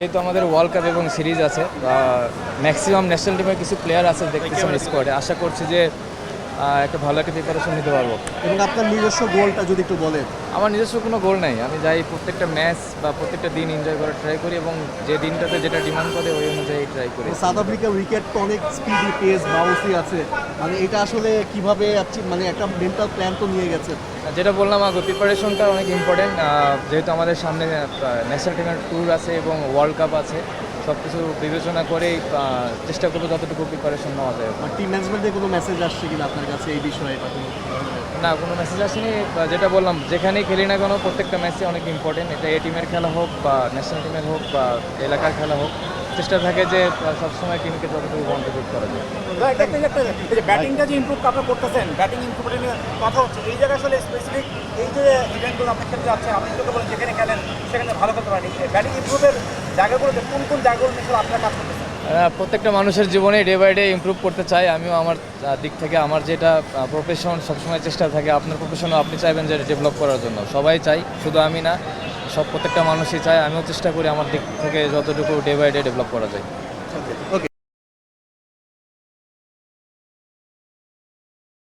যেহেতু আমাদের world cup এবং সিরিজ আছে ম্যাক্সিমাম ন্যাশনাল টিমের কিছু প্লেয়ার আছে দেখতেছি আমার স্কোয়াডে। আশা করছি যে একটা ভালো একটা প্রিপারেশন নিতে পারবো। এবং আপনার নিজস্ব গোলটা যদি একটু বলেন। আমার নিজস্ব কোনো গোল নাই, আমি যাই প্রত্যেকটা ম্যাচ বা প্রত্যেকটা দিন এনজয় করার ট্রাই করি এবং যে দিনটাতে যেটা ডিমান্ড করে ওই অনুযায়ী ট্রাই করি। সাউথ আফ্রিকার উইকেট তো অনেক স্পিডি, পেস, বাউন্সি আছে, মানে এটা আসলে কিভাবে মানে একটা মেন্টাল প্ল্যান তো নিয়ে গেছে। যেটা বললাম আগে, প্রিপারেশনটা অনেক ইম্পর্টেন্ট। যেহেতু আমাদের সামনে ন্যাশনাল টিমের ট্যুর আছে এবং ওয়ার্ল্ড কাপ আছে, সব কিছু বিবেচনা করেই চেষ্টা করবো যতটুকু প্রিপারেশন নেওয়া যায়। আর টিম ম্যানেজমেন্টে কোনো মেসেজ আসছে কিনা আপনার কাছে এই বিষয়ে? না, কোনো মেসেজ আসেনি। যেটা বললাম, যেখানেই খেলি না কেন প্রত্যেকটা ম্যাচই অনেক ইম্পর্টেন্ট। এটা এ টিমের খেলা হোক বা ন্যাশনাল টিমের হোক বা এলাকার খেলা হোক, চেষ্টা থাকে যে সবসময় টিমকে যতটুকু কন্ট্রিবিউট করা যায়। ব্যাটিংটা যে ইমপ্রুভ আপনারা করতেছেন, ব্যাটিং ইমপ্রুভমেন্ট নিয়ে কথা হচ্ছে, এই জায়গায় আসলে স্পেসিফিক এই যে ইভেন্টগুলো আপনি খেলতে যাচ্ছেন, আপনি তোকে বলেন যেখানে খেলেন সেখানে ভালো করতে পারেন, ব্যাটিং ইমপ্রুভের জায়গাগুলোতে কোন কোন জায়গাগুলো নিয়ে আপনারা কাজ করতেছেন? প্রত্যেকটা মানুষের জীবনে ডে বাই ডে ইমপ্রুভ করতে চাই। আমিও আমার দিক থেকে আমার যেটা প্রফেশন, সবসময় চেষ্টা থাকে আপনার প্রফেশনও আপনি চাইবেন যে ডেভেলপ করার জন্য। সবাই চাই, শুধু আমি না, প্রত্যেকটা মানুষই চায়। আমিও চেষ্টা করি আমার দিক থেকে যতটুকু ডে বাই ডে ডেভেলপ করা যায়। ওকে।